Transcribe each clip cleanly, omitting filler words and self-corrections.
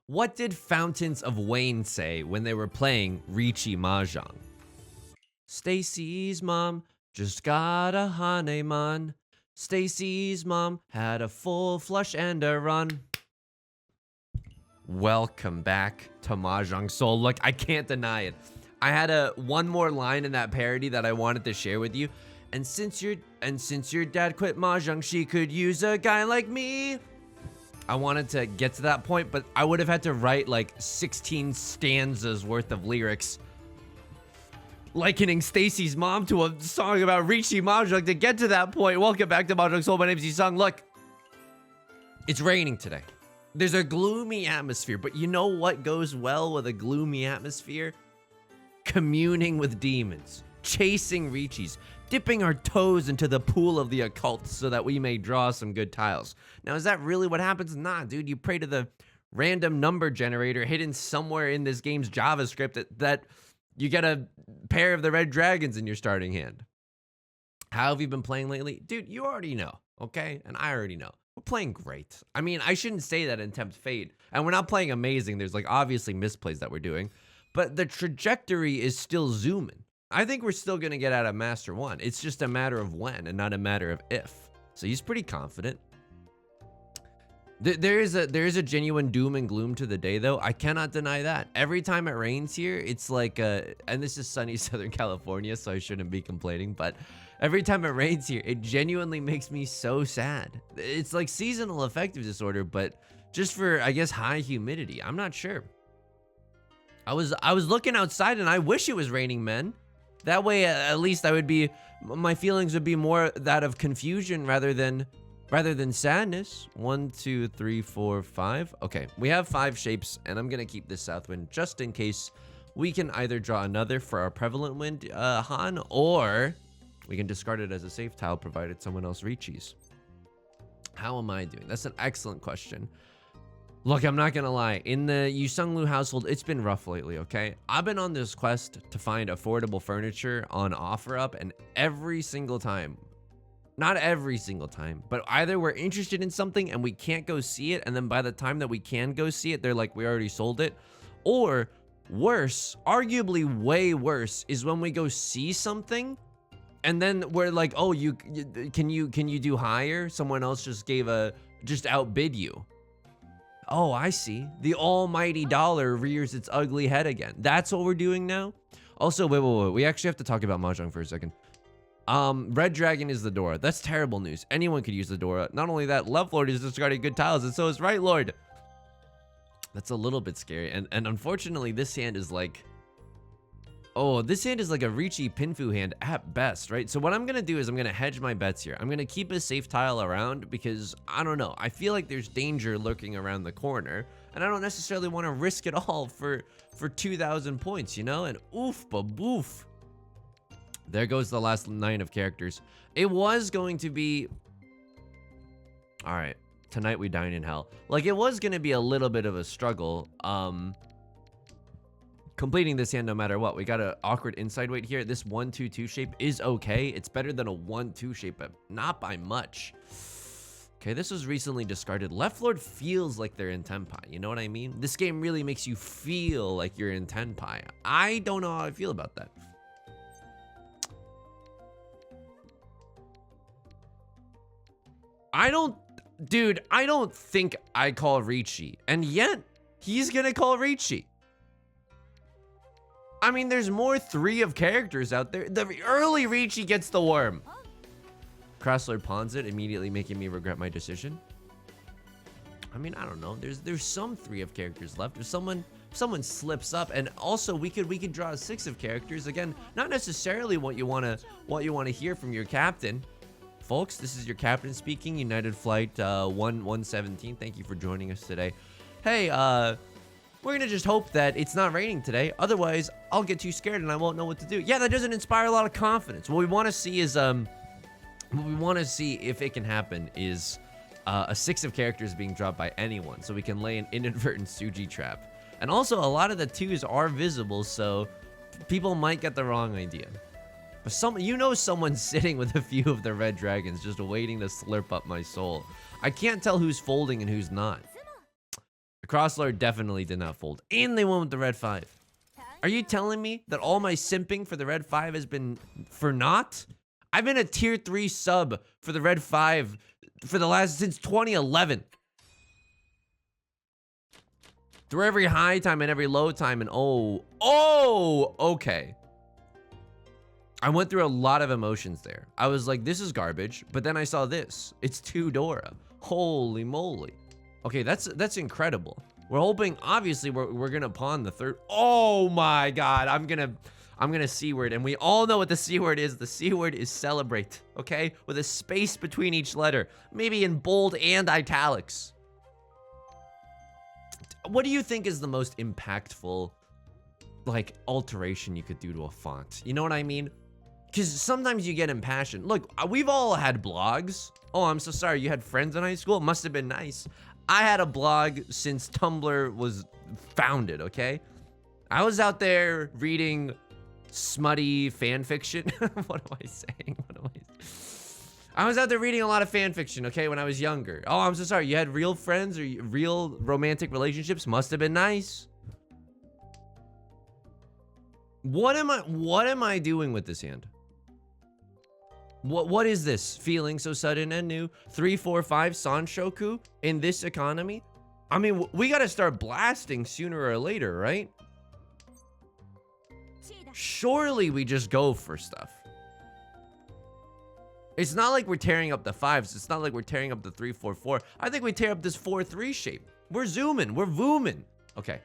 What did Fountains of Wayne say when they were playing Riichi Mahjong? Stacy's mom just got a Hanemon. Stacy's mom had a full flush and a run. Welcome back to Mahjong Soul. Look, I can't deny it. I had one more line in that parody that I wanted to share with you. And since your dad quit Mahjong, she could use a guy like me. I wanted to get to that point, but I would have had to write like 16 stanzas worth of lyrics likening Stacy's mom to a song about Riichi Mahjong to get to that point. Welcome back to Mahjong Soul. My name's Yusong. Look, it's raining today. There's a gloomy atmosphere, but you know what goes well with a gloomy atmosphere? Communing with demons, chasing Riichis, dipping our toes into the pool of the occult so that we may draw some good tiles. Now, is that really what happens? Nah, dude, you pray to the random number generator hidden somewhere in this game's JavaScript that you get a pair of the red dragons in your starting hand. How have you been playing lately? Dude, you already know, okay? And I already know. We're playing great. I mean, I shouldn't say that in Tempt Fate. And we're not playing amazing. There's like obviously misplays that we're doing. But the trajectory is still zooming. I think we're still going to get out of Master 1. It's just a matter of when and not a matter of if. So he's pretty confident. There is a genuine doom and gloom to the day, though. I cannot deny that. Every time it rains here, it's like, and this is sunny Southern California, so I shouldn't be complaining, but every time it rains here, it genuinely makes me so sad. It's like seasonal affective disorder, but just for, I guess, high humidity. I'm not sure. I was looking outside and I wish it was raining, men. That way, at least my feelings would be more that of confusion rather than sadness. 1, 2, 3, 4, 5. Okay, we have 5 shapes, and I'm gonna keep this south wind just in case we can either draw another for our prevalent wind, Han, or we can discard it as a safe tile provided someone else Riichis. How am I doing? That's an excellent question. Look, I'm not gonna lie. In the Yusong Liu household, it's been rough lately, okay? I've been on this quest to find affordable furniture on OfferUp, and every single time, not every single time, but either we're interested in something and we can't go see it, and then by the time that we can go see it, they're like, we already sold it. Or worse, arguably way worse, is when we go see something and then we're like, oh, can you do higher? Someone else just outbid you. Oh, I see. The almighty dollar rears its ugly head again. That's what we're doing now? Also, wait. We actually have to talk about Mahjong for a second. Red Dragon is the Dora. That's terrible news. Anyone could use the Dora. Not only that, Left Lord is discarding good tiles, and so is Right Lord. That's a little bit scary. And unfortunately, this hand is like... Oh, this hand is like a Riichi Pinfu hand at best, right? So what I'm going to do is I'm going to hedge my bets here. I'm going to keep a safe tile around because, I don't know, I feel like there's danger lurking around the corner. And I don't necessarily want to risk it all for 2,000 points, you know? And oof, ba-boof. There goes the last 9 of characters. It was going to be... Alright, tonight we dine in hell. Like, it was going to be a little bit of a struggle. Completing this hand no matter what. We got an awkward inside weight here. This 1-2-2 shape is okay. It's better than a 1-2 shape, but not by much. Okay, this was recently discarded. Left Lord feels like they're in Tenpai. You know what I mean? This game really makes you feel like you're in Tenpai. I don't know how I feel about that. I don't think I call Riichi, and yet he's gonna call Riichi. I mean, there's more 3 of characters out there. The early Riichi gets the worm. Crosslord pawns it, immediately making me regret my decision. I mean, I don't know. There's some 3 of characters left. If someone slips up, and also we could draw a 6 of characters. Again, not necessarily what you wanna hear from your captain. Folks, this is your captain speaking, United Flight 117. Thank you for joining us today. Hey, we're gonna just hope that it's not raining today. Otherwise, I'll get too scared and I won't know what to do. Yeah, that doesn't inspire a lot of confidence. What we want to see is, what we want to see if it can happen is a 6 of characters being dropped by anyone, so we can lay an inadvertent Suji trap. And also, a lot of the 2s are visible, so people might get the wrong idea. But someone's sitting with a few of the red dragons just waiting to slurp up my soul. I can't tell who's folding and who's not. The Crosslord definitely did not fold. And they went with the red 5. Are you telling me that all my simping for the red 5 has been for naught? I've been a tier 3 sub for the red 5 for the last since 2011. Through every high time and every low time, and okay. I went through a lot of emotions there. I was like, this is garbage, but then I saw this. It's 2 Dora. Holy moly. Okay, that's incredible. We're hoping, obviously, we're gonna pawn the 3rd. Oh my god, I'm gonna C word, and we all know what the C word is. The C word is celebrate, okay? With a space between each letter, maybe in bold and italics. What do you think is the most impactful, like, alteration you could do to a font? You know what I mean? Because sometimes you get impassioned. Look, we've all had blogs. Oh, I'm so sorry. You had friends in high school? It must have been nice. I had a blog since Tumblr was founded, okay? I was out there reading smutty fan fiction. What am I saying? I was out there reading a lot of fan fiction, okay, when I was younger. Oh, I'm so sorry. You had real friends or real romantic relationships? Must have been nice. What am I doing with this hand? What is this? Feeling so sudden and new. 3, 4, 5 Sanshoku in this economy? I mean, we gotta start blasting sooner or later, right? Surely we just go for stuff. It's not like we're tearing up the 5s. It's not like we're tearing up the 3, 4, 4. I think we tear up this 4, 3 shape. We're zooming. We're vooming. Okay.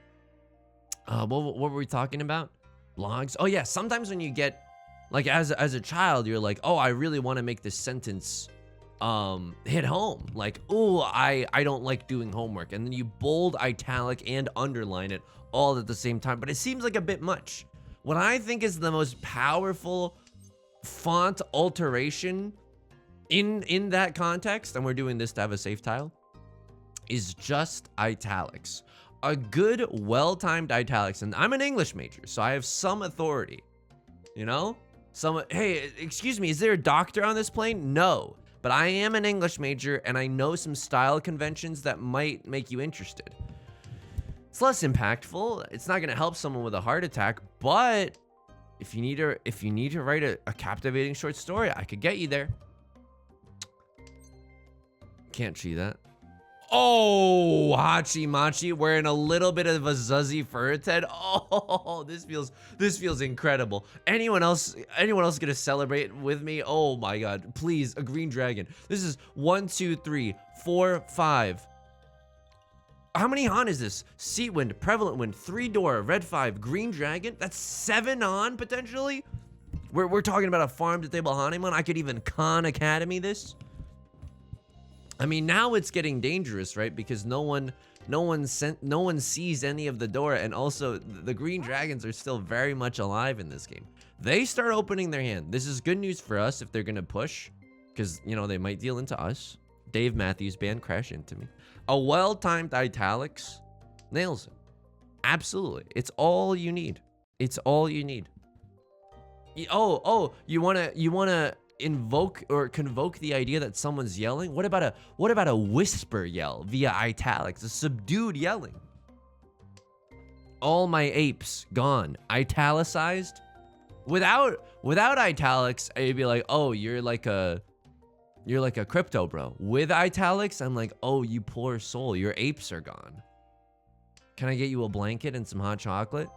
What were we talking about? Blogs. Oh yeah. Sometimes when you get, like, as a child, you're like, oh, I really want to make this sentence hit home. Like, oh, I don't like doing homework. And then you bold, italic, and underline it all at the same time. But it seems like a bit much. What I think is the most powerful font alteration in that context, and we're doing this to have a safe tile, is just italics. A good, well-timed italics. And I'm an English major, so I have some authority. You know? Hey, excuse me, is there a doctor on this plane? No. But I am an English major, and I know some style conventions that might make you interested. It's less impactful. It's not gonna help someone with a heart attack, but if you need to write a captivating short story, I could get you there. Can't see that. Oh, Hachi Machi wearing a little bit of a Zuzzy for its head. Oh, this feels incredible. Anyone else gonna celebrate with me? Oh my god, please, a green dragon. This is 1, 2, 3, 4, 5. How many Han is this? Seat wind, prevalent wind, 3 door, red 5, green dragon. That's 7 Han potentially. We're talking about a farm to table Hanemon. I could even Khan Academy this. I mean, now it's getting dangerous, right? Because no one sees any of the door, and also the green dragons are still very much alive in this game. They start opening their hand. This is good news for us if they're gonna push, because you know they might deal into us. Dave Matthews Band crash into me. A well-timed italics nails it. Absolutely, it's all you need. It's all you need. Oh, you wanna invoke or convoke the idea that someone's yelling? What about a whisper yell via italics, a subdued yelling? All my apes gone, italicized. Without italics, I'd be like, oh, you're like a crypto bro. With italics, I'm like, oh, you poor soul, your apes are gone. Can I get you a blanket and some hot chocolate?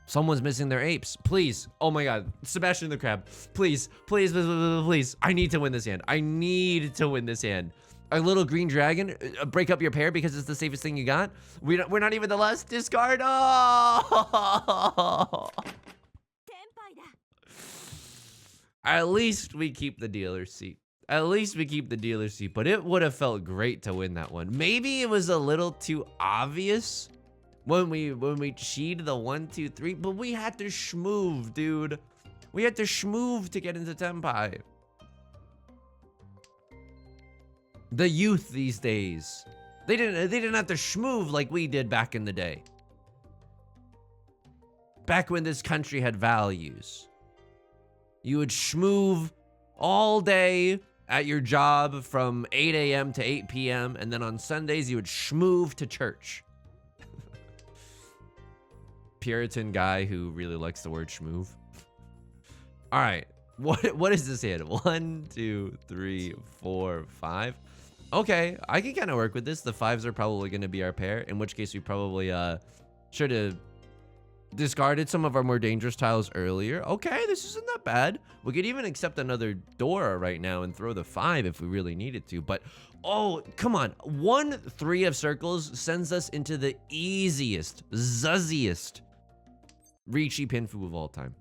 Someone's missing their apes. Please. Oh my god. Sebastian the Crab. Please. Please, please, please, please. I need to win this hand. I need to win this hand. A little green dragon. Break up your pair because it's the safest thing you got. We're not even the last discard. Oh! At least we keep the dealer's seat. At least we keep the dealer's seat. But it would have felt great to win that one. Maybe it was a little too obvious when we cheated the 1, 2, 3, but we had to schmoove, dude. We had to schmoove to get into Tenpai. The youth these days, they didn't have to schmoove like we did back in the day. Back when this country had values. You would schmoove all day at your job from 8 a.m. to 8 p.m. And then on Sundays, you would schmoove to church. Puritan guy who really likes the word schmoove. All right. What is this hit? 1, 2, 3, 4, 5. Okay, I can kind of work with this. The 5s are probably going to be our pair, in which case we probably should have discarded some of our more dangerous tiles earlier. Okay, this isn't that bad. We could even accept another Dora right now and throw the 5 if we really needed to. But, oh, come on. 1 3 of circles sends us into the easiest, zuzziest Riichi Pinfu of all time.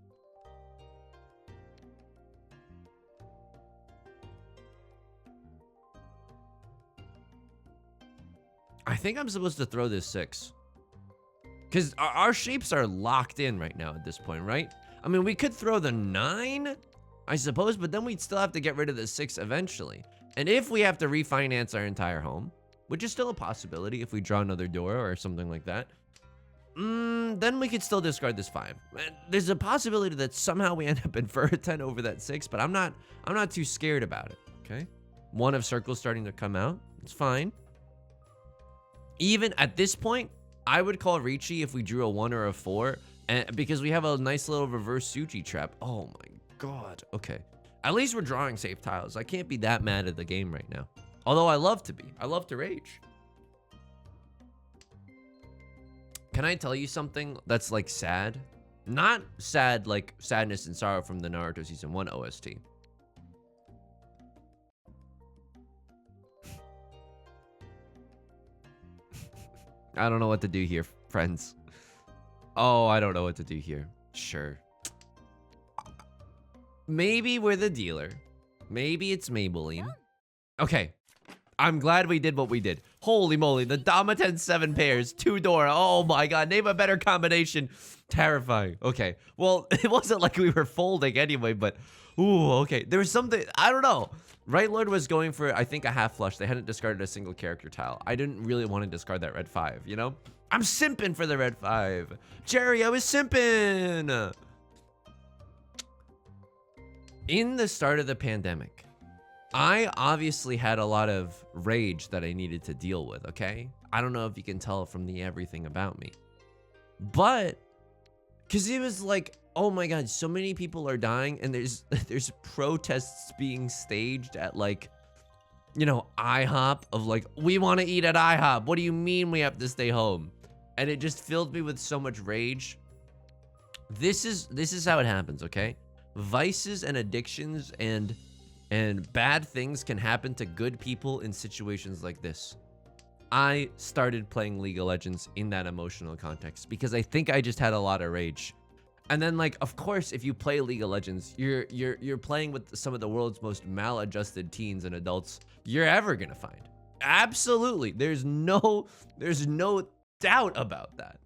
I think I'm supposed to throw this 6. Because our shapes are locked in right now at this point, right? I mean, we could throw the 9, I suppose, but then we'd still have to get rid of the 6 eventually. And if we have to refinance our entire home, which is still a possibility if we draw another door or something like that, then we could still discard this 5. There's a possibility that somehow we end up in for a 10 over that 6, but I'm not too scared about it, okay? 1 of circles starting to come out. It's fine. Even at this point, I would call Riichi if we drew a 1 or a 4, and because we have a nice little reverse Suji trap. Oh my god. Okay. At least we're drawing safe tiles. I can't be that mad at the game right now. Although I love to be. I love to rage. Can I tell you something that's like sad? Not sad like sadness and sorrow from the Naruto Season 1 OST. I don't know what to do here, friends. Oh, I don't know what to do here. Sure. Maybe we're the dealer. Maybe it's Maybelline. Okay. I'm glad we did what we did. Holy moly, the Damaten 7 pairs, 2 Dora. Oh my god, name a better combination. Terrifying. Okay. Well, it wasn't like we were folding anyway, but ooh, okay. There was something, I don't know. Right Lord was going for, I think, a half flush. They hadn't discarded a single character tile. I didn't really want to discard that red 5, you know? I'm simping for the red 5. Jerry, I was simping. In the start of the pandemic, I obviously had a lot of rage that I needed to deal with, okay? I don't know if you can tell from the everything about me. But, because it was like, oh my god, so many people are dying, and there's protests being staged at, like, you know, IHOP of like, we want to eat at IHOP. What do you mean we have to stay home? And it just filled me with so much rage. This is how it happens, okay? Vices and addictions and bad things can happen to good people in situations like this. I started playing League of Legends in that emotional context because I think I just had a lot of rage. And then, like, of course, if you play League of Legends, you're playing with some of the world's most maladjusted teens and adults you're ever gonna find. Absolutely, there's no doubt about that.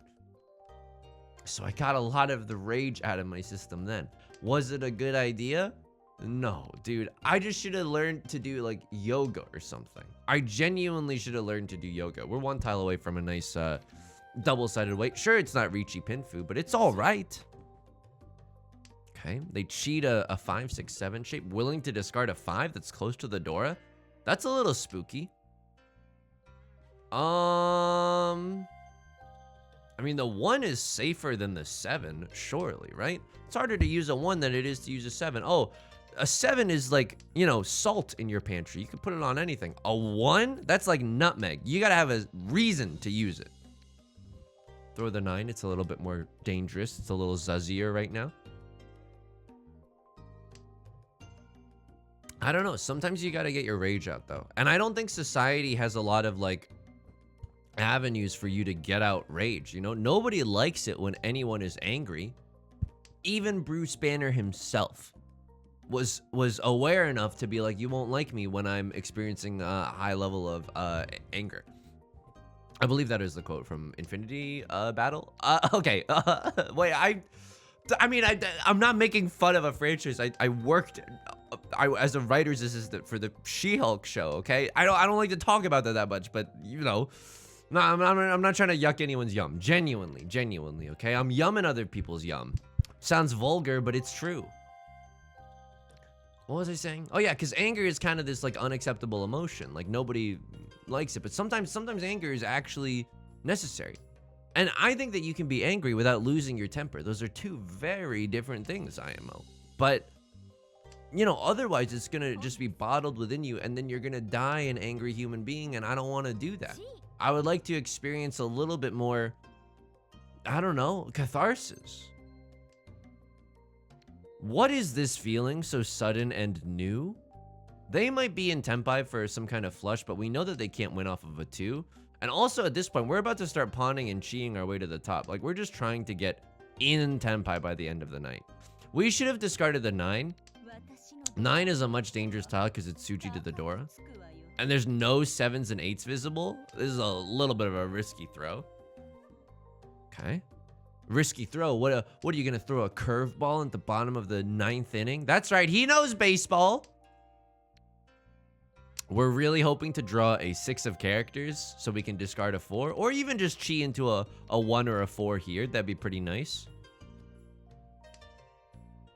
So I got a lot of the rage out of my system then. Was it a good idea? No, dude. I just should have learned to do like yoga or something. I genuinely should have learned to do yoga. We're 1 tile away from a nice double-sided weight. Sure, it's not Riichi Pinfu, but it's all right. Okay, they cheat a 5, 6, 7 shape, willing to discard a 5 that's close to the Dora. That's a little spooky. I mean, the 1 is safer than the 7, surely, right? It's harder to use a 1 than it is to use a 7. Oh, a 7 is like, you know, salt in your pantry. You can put it on anything. A 1? That's like nutmeg. You gotta have a reason to use it. Throw the 9. It's a little bit more dangerous. It's a little zuzzier right now. I don't know. Sometimes you gotta get your rage out, though. And I don't think society has a lot of, like, avenues for you to get out rage, you know? Nobody likes it when anyone is angry. Even Bruce Banner himself was aware enough to be like, you won't like me when I'm experiencing a high level of anger. I believe that is the quote from Infinity Battle. Okay. Wait, I'm not making fun of a franchise. I worked as a writer's assistant for the She-Hulk show, okay? I don't like to talk about that much, but you know, no, I'm not trying to yuck anyone's yum. Genuinely, okay? I'm yumming other people's yum. Sounds vulgar, but it's true. What was I saying? Oh yeah, because anger is kind of this like unacceptable emotion. Like nobody likes it, but sometimes anger is actually necessary. And I think that you can be angry without losing your temper. Those are two very different things, IMO. But, you know, otherwise it's gonna just be bottled within you and then you're gonna die an angry human being, and I don't wanna do that. I would like to experience a little bit more, I don't know, catharsis. What is this feeling so sudden and new? They might be in Tenpai for some kind of flush, but we know that they can't win off of a 2. And also at this point, we're about to start pawning and cheating our way to the top. Like, we're just trying to get in Tenpai by the end of the night. We should have discarded the 9. 9 is a much dangerous tile because it's Tsuchi to the Dora. And there's no 7s and 8s visible. This is a little bit of a risky throw. Okay. Risky throw. What are you going to throw? A curveball at the bottom of the 9th inning? That's right. He knows baseball. We're really hoping to draw a 6 of characters so we can discard a 4, or even just chi into a 1 or a 4 here. That'd be pretty nice.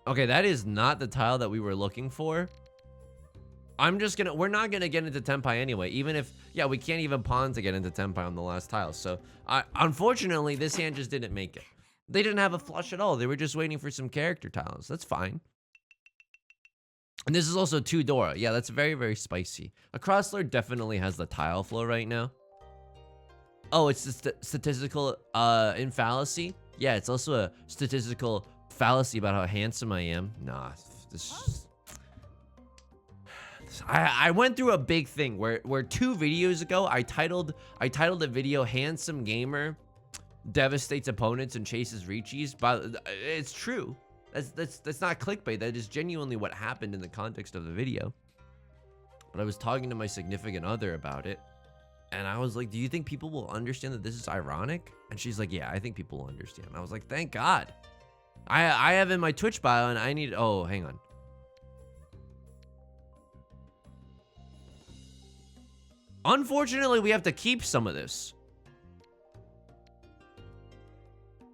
Okay, that is not the tile that we were looking for. We're not gonna get into Tenpai anyway, even if, yeah, we can't even pawn to get into Tenpai on the last tile. So, unfortunately, this hand just didn't make it. They didn't have a flush at all. They were just waiting for some character tiles. That's fine. And this is also 2 Dora. Yeah, that's very, very spicy. A Crosslord definitely has the tile flow right now. Oh, it's the statistical infallacy? Yeah, it's also a statistical fallacy about how handsome I am. Nah, I went through a big thing where 2 videos ago I titled the video "Handsome Gamer Devastates Opponents and Chases Riichis," but it's true. That's not clickbait. That is genuinely what happened in the context of the video. But I was talking to my significant other about it, and I was like, "Do you think people will understand that this is ironic?" And she's like, "Yeah, I think people will understand." And I was like, "Thank God." I have in my Twitch bio, and I need. Oh, hang on. Unfortunately, we have to keep some of this.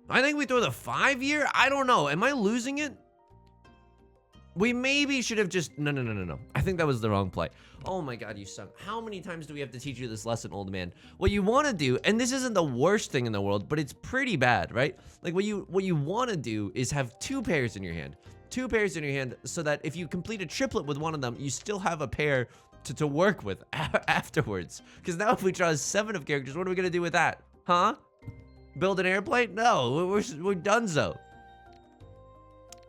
I think we throw the 5 here. I don't know. Am I losing it? We maybe should have just... No. I think that was the wrong play. Oh my God, you suck. How many times do we have to teach you this lesson, old man? What you want to do, and this isn't the worst thing in the world, but it's pretty bad, right? Like what you want to do is have 2 pairs in your hand. 2 pairs in your hand so that if you complete a triplet with one of them, you still have a pair to work with afterwards. Because now if we draw 7 of characters, what are we going to do with that? Huh? Build an airplane? No, we're donezo.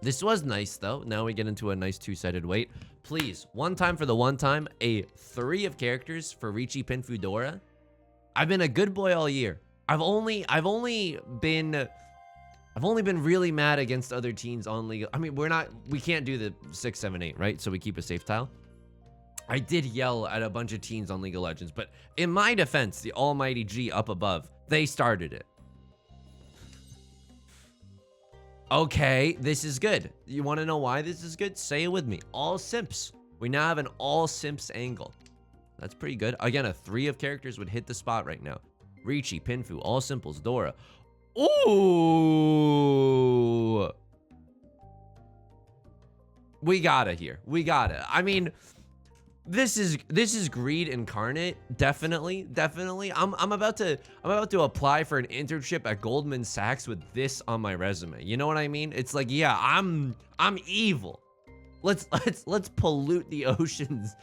This was nice, though. Now we get into a nice 2-sided weight. Please, one time for the one time, a 3 of characters for Riichi Pinfu Dora. I've been a good boy all year. I've only been really mad against other teens on League. I mean, we can't do the 6, 7, 8, right? So we keep a safe tile. I did yell at a bunch of teens on League of Legends, but in my defense, the almighty G up above, they started it. Okay, this is good. You want to know why this is good? Say it with me. All simps. We now have an all simps angle. That's pretty good. Again, a 3 of characters would hit the spot right now. Riichi, Pinfu, all simples, Dora. Ooh. We gotta here. We gotta. I mean, this is greed incarnate. Definitely. I'm about to apply for an internship at Goldman Sachs with this on my resume. You know what I mean? It's like, yeah, I'm evil. Let's pollute the oceans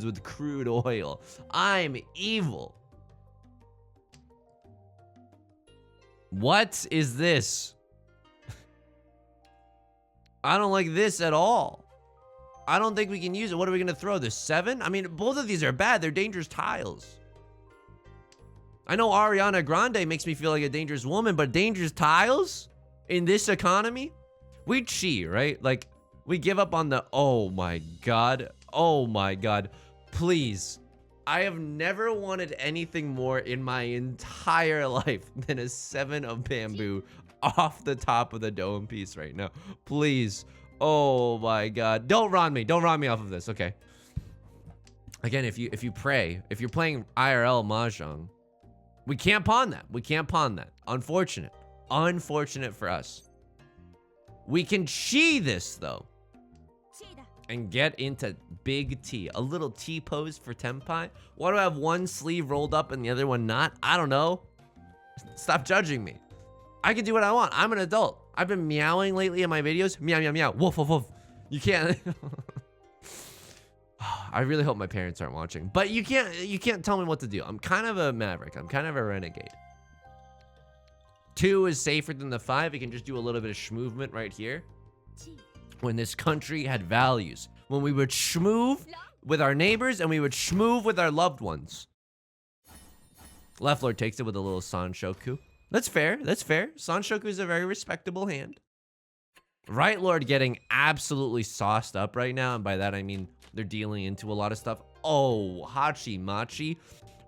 with crude oil. I'm evil. What is this? I don't like this at all. I don't think we can use it. What are we going to throw? The 7? I mean, both of these are bad. They're dangerous tiles. I know Ariana Grande makes me feel like a dangerous woman, but dangerous tiles in this economy? We cheat, right? Like, we give up on the... Oh, my God. Oh, my God. Please. I have never wanted anything more in my entire life than a 7 of bamboo off the top of the dome piece right now. Please. Oh my God. Don't ron me. Don't ron me off of this. Okay. Again, if you pray, if you're playing IRL Mahjong, we can't pawn that. We can't pawn that. Unfortunate. Unfortunate for us. We can chi this though. and get into big T. A little T pose for Tenpai. Why do I have one sleeve rolled up and the other one not? I don't know. Stop judging me. I can do what I want. I'm an adult. I've been meowing lately in my videos. Meow, meow, meow. Woof, woof, woof. You can't. I really hope my parents aren't watching. But you can't tell me what to do. I'm kind of a maverick. I'm kind of a renegade. 2 is safer than the 5. We can just do a little bit of schmovement right here. When this country had values. When we would schmoove with our neighbors and we would schmoove with our loved ones. Left Lord takes it with a little Sanshoku. That's fair. That's fair. Sanshoku is a very respectable hand. Right Lord getting absolutely sauced up right now. And by that, I mean they're dealing into a lot of stuff. Oh, Hachi Machi.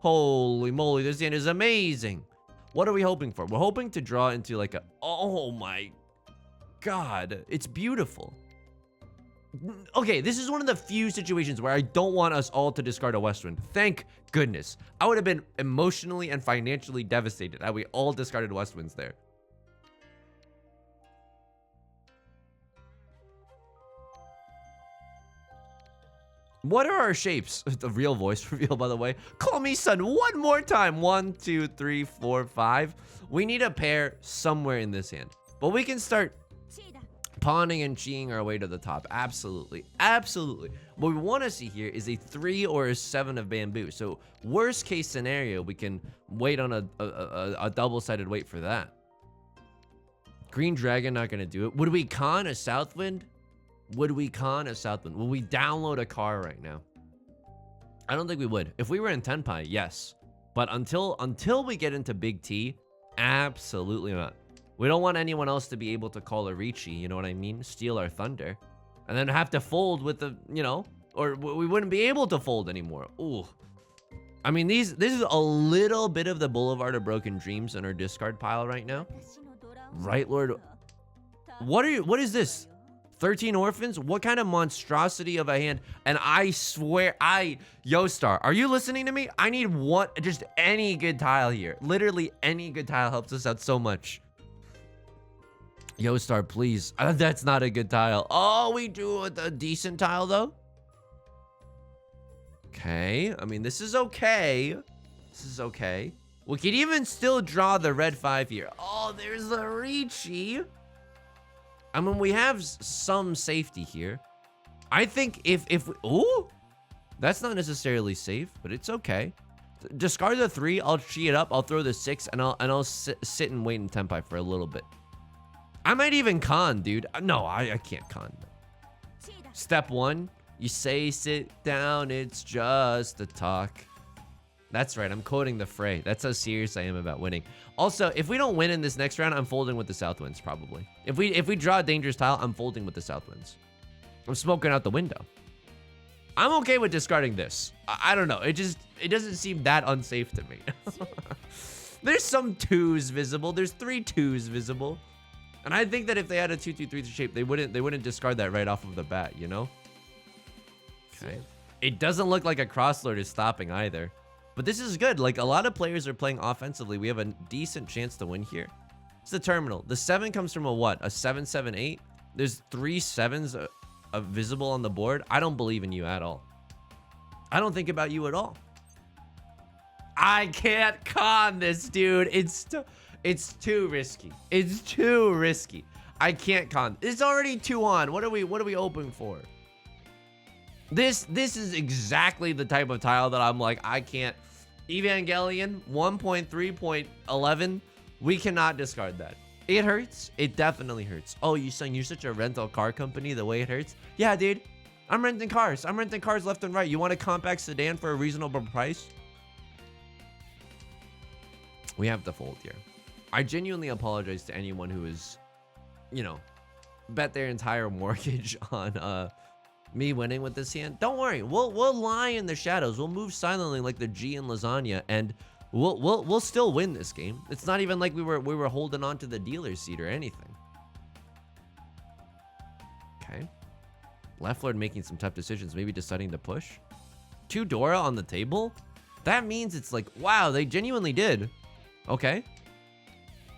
Holy moly, this hand is amazing. What are we hoping for? We're hoping to draw into like a... Oh my God. It's beautiful. Okay, this is one of the few situations where I don't want us all to discard a West Wind. Thank goodness. I would have been emotionally and financially devastated had we all discarded West Winds there. What are our shapes? The real voice reveal, by the way. Call me son one more time. 1, 2, 3, 4, 5. We need a pair somewhere in this hand. But we can start pawning and cheating our way to the top. Absolutely. Absolutely. What we want to see here is a 3 or a 7 of bamboo. So worst case scenario, we can wait on a double-sided wait for that. Green Dragon, not going to do it. Would we con a South Wind? Would we con a South Wind? Will we download a car right now? I don't think we would. If we were in Tenpai, yes. But until we get into Big T, absolutely not. We don't want anyone else to be able to call a Riichi, you know what I mean? Steal our thunder. And then have to fold with the, you know, or we wouldn't be able to fold anymore. Ooh. I mean, this is a little bit of the Boulevard of Broken Dreams in our discard pile right now. Right, Lord. What is this? 13 orphans? What kind of monstrosity of a hand? And I swear, Yostar, are you listening to me? I need one, just any good tile here. Literally any good tile helps us out so much. Yostar, please. That's not a good tile. Oh, we do a decent tile though. Okay. I mean, this is okay. This is okay. We could even still draw the red 5 here. Oh, there's the Riichi. I mean, we have some safety here. I think if we, ooh, that's not necessarily safe, but it's okay. Discard the 3. I'll cheat it up. I'll throw the 6, and I'll sit and wait in Tenpai for a little bit. I might even con, dude. No, I can't con. Step 1, you say sit down. It's just a talk. That's right. I'm quoting the Fray. That's how serious I am about winning. Also, if we don't win in this next round, I'm folding with the South Winds probably. If we draw a dangerous tile, I'm folding with the South Winds. I'm smoking out the window. I'm okay with discarding this. I don't know. It doesn't seem that unsafe to me. There's some 2s visible. There's 3 2s visible. And I think that if they had a 2-2-3 shape, they wouldn't discard that right off of the bat, you know? Okay. It doesn't look like a Crosslord is stopping either. But this is good. Like, a lot of players are playing offensively. We have a decent chance to win here. It's the terminal. The 7 comes from a what? A 7-7-8? There's 3 7s visible on the board. I don't believe in you at all. I don't think about you at all. I can't con this, dude. It's too risky. It's too risky. I can't con. It's already 2 on. What are we hoping for? This is exactly the type of tile that I'm like, I can't. Evangelion 1.3.11. We cannot discard that. It hurts. It definitely hurts. Oh, Yusong, you're such a rental car company, the way it hurts. Yeah, dude. I'm renting cars. I'm renting cars left and right. You want a compact sedan for a reasonable price? We have to fold here. I genuinely apologize to anyone who is, you know, bet their entire mortgage on me winning with this hand. Don't worry, we'll lie in the shadows. We'll move silently like the G in lasagna, and we'll still win this game. It's not even like we were holding on to the dealer's seat or anything. Okay. Left Lord making some tough decisions, maybe deciding to push. 2 Dora on the table? That means it's like, wow, they genuinely did. Okay.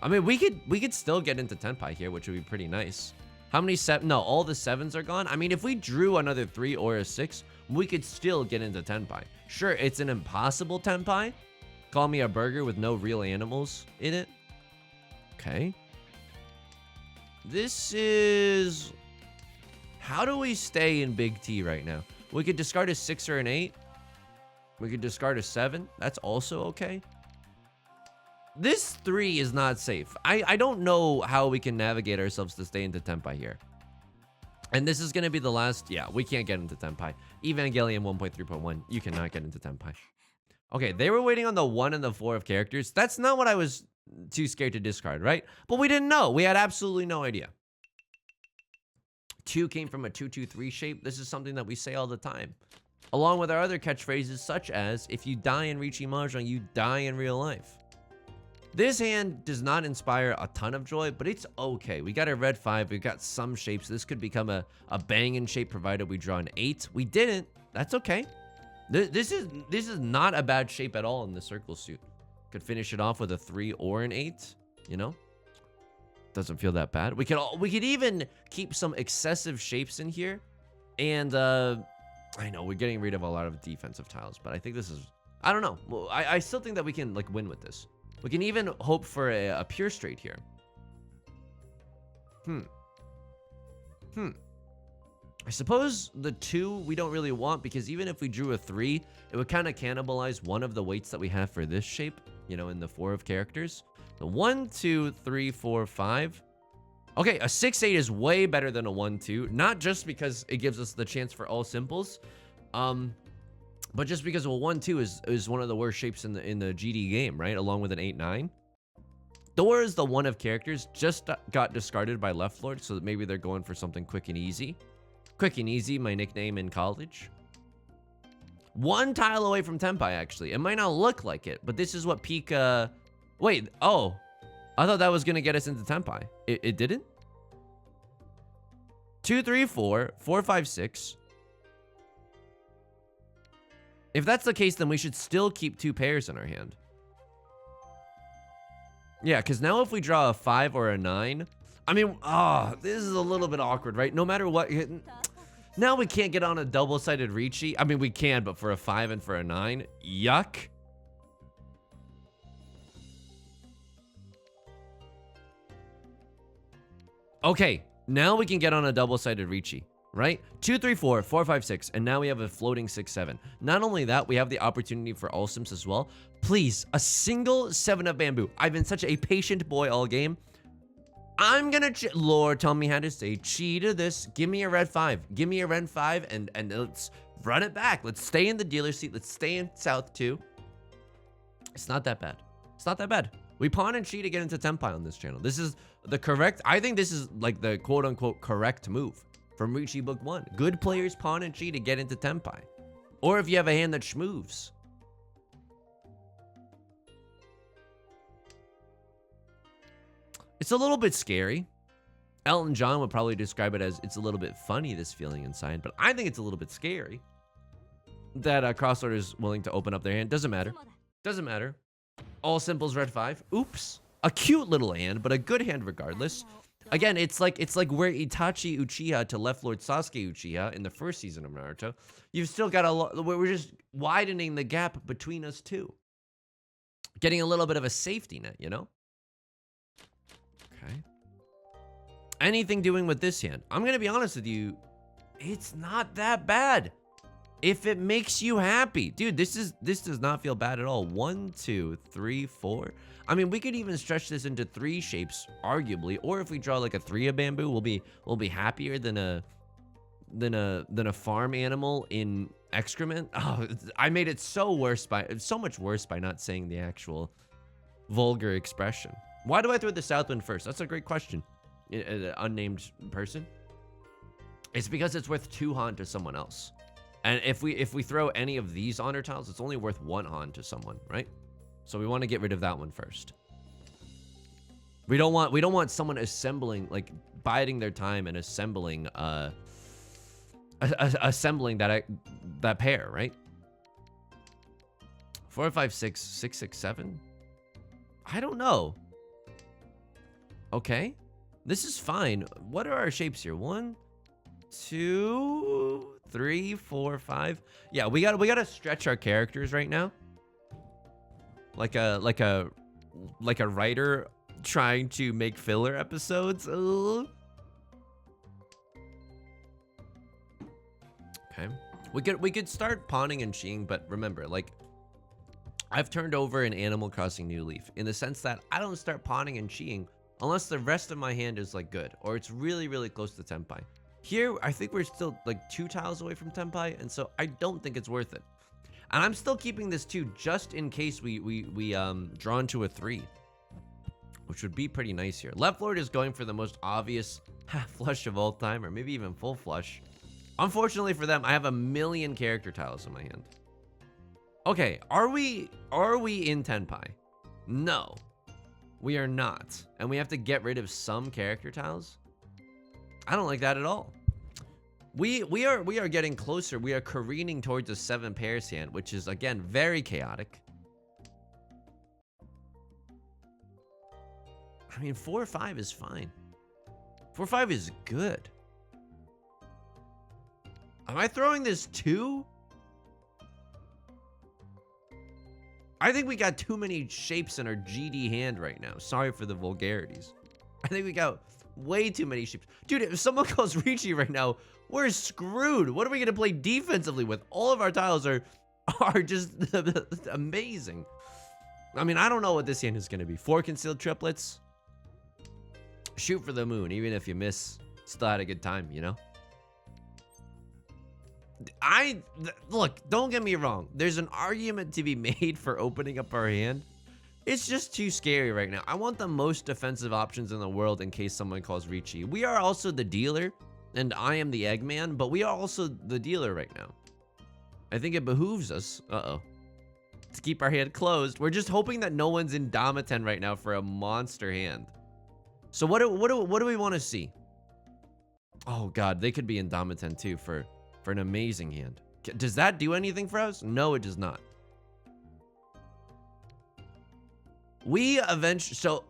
I mean, we could still get into Tenpai here, which would be pretty nice. How many seven? No, all the 7s are gone. I mean, if we drew another 3 or a 6, we could still get into tenpai. Sure, it's an impossible tenpai. Call me a burger with no real animals in it. Okay. This is... How do we stay in Big T right now? We could discard a 6 or an 8. We could discard a 7. That's also okay. This 3 is not safe. I don't know how we can navigate ourselves to stay into tenpai here. And this is going to be the last... Yeah, we can't get into tenpai. Evangelion 1.3.1, you cannot get into tenpai. Okay, they were waiting on the 1 and the 4 of characters. That's not what I was too scared to discard, right? But we didn't know. We had absolutely no idea. 2 came from a 2-2-3 shape. This is something that we say all the time. Along with our other catchphrases, such as, if you die in Riichi Mahjong, you die in real life. This hand does not inspire a ton of joy, but it's okay. We got a red 5. We've got some shapes. This could become a banging shape provided we draw an 8. We didn't. That's okay. This is not a bad shape at all in the circle suit. Could finish it off with a 3 or an 8, you know? Doesn't feel that bad. We could even keep some excessive shapes in here. And I know we're getting rid of a lot of defensive tiles, but I think this is... I don't know. Well, I still think that we can like win with this. We can even hope for a pure straight here. I suppose the 2 we don't really want, because even if we drew a 3, it would kind of cannibalize one of the weights that we have for this shape, you know, in the 4 of characters. The 1, 2, 3, 4, 5. Okay, a 6-8 is way better than a 1-2. Not just because it gives us the chance for all simples, but just because a 1-2 is one of the worst shapes in the GD game, right? Along with an 8-9. Thor is the 1 of characters, just got discarded by Left Lord, so that maybe they're going for something quick and easy. Quick and easy, my nickname in college. 1 tile away from tenpai, actually. It might not look like it, but this is what peak... Wait, oh. I thought that was going to get us into tenpai. It didn't? 2, 3, 4, 4, 5, 6. If that's the case, then we should still keep 2 pairs in our hand. Yeah, because now if we draw a 5 or a 9... I mean, this is a little bit awkward, right? No matter what... Now we can't get on a double-sided Riichi. I mean, we can, but for a 5 and for a 9. Yuck. Okay, now we can get on a double-sided Riichi, right? 2, 3, 4, 4, 5, 6, and now we have a floating 6, 7. Not only that, we have the opportunity for all sims as well. Please, a single 7 of bamboo. I've been such a patient boy all game. I'm gonna Lord, tell me how to say chi to this. Give me a red 5. Give me a red 5 and let's run it back. Let's stay in the dealer seat. Let's stay in South 2. It's not that bad. It's not that bad. We pawn and chi to get into tenpai on this channel. This is the correct... I think this is like the quote-unquote correct move from Riichi Book 1. Good players pawn and chi to get into tenpai. Or if you have a hand that schmoves. It's a little bit scary. Elton John would probably describe it as it's a little bit funny, this feeling inside, but I think it's a little bit scary that a crossorder is willing to open up their hand. Doesn't matter. Doesn't matter. All simples red 5. Oops. A cute little hand, but a good hand regardless. Again, it's like where Itachi Uchiha to Left Lord Sasuke Uchiha in the first season of Naruto. You've still got a lot. We're just widening the gap between us two. Getting a little bit of a safety net, you know? Okay. Anything doing with this hand? I'm going to be honest with you. It's not that bad. If it makes you happy. Dude, this does not feel bad at all. 1, 2, 3, 4. I mean, we could even stretch this into 3 shapes, arguably. Or if we draw like a 3 of bamboo, we'll be happier than a farm animal in excrement. Oh, I made it so much worse by not saying the actual vulgar expression. Why do I throw the Southwind first? That's a great question. Unnamed person. It's because it's worth 2 Han to someone else. And if we throw any of these honor tiles, it's only worth 1 Han to someone, right? So we want to get rid of that one first. We don't want someone assembling, like biding their time and assembling assembling that pair, right? 4, 5, 6, 6, 6, 7. I don't know. Okay. This is fine. What are our shapes here? 1, 2, 3, 4, 5. Yeah, we gotta stretch our characters right now. Like a writer trying to make filler episodes. Ugh. Okay. We could start pawning and cheating, but remember, like, I've turned over an Animal Crossing New Leaf in the sense that I don't start pawning and cheating unless the rest of my hand is like good or it's really, really close to Tenpai. Here, I think we're still like 2 tiles away from Tenpai, and so I don't think it's worth it. And I'm still keeping this 2 just in case we draw into a 3, which would be pretty nice here. Left Lord is going for the most obvious half flush of all time, or maybe even full flush. Unfortunately for them, I have a million character tiles in my hand. Okay, are we in Tenpai? No, we are not. And we have to get rid of some character tiles? I don't like that at all. We are getting closer. We are careening towards a 7 pairs hand, which is again very chaotic. I mean, 4-5 is fine. 4-5 is good. Am I throwing this 2? I think we got too many shapes in our GD hand right now. Sorry for the vulgarities. I think we got way too many shapes. Dude, if someone calls Riichi right now, we're screwed. What are we going to play defensively with? All of our tiles are just amazing. I mean, I don't know what this hand is going to be. 4 concealed triplets. Shoot for the moon. Even if you miss, still had a good time, you know? Look, don't get me wrong. There's an argument to be made for opening up our hand. It's just too scary right now. I want the most defensive options in the world in case someone calls Riichi. We are also the dealer, and I am the Eggman, but we are also the dealer right now. I think it behooves us, to keep our hand closed. We're just hoping that no one's in Damaten right now for a monster hand. So what do we want to see? Oh God, they could be in Damaten too for an amazing hand. Does that do anything for us? No, it does not. We eventually, so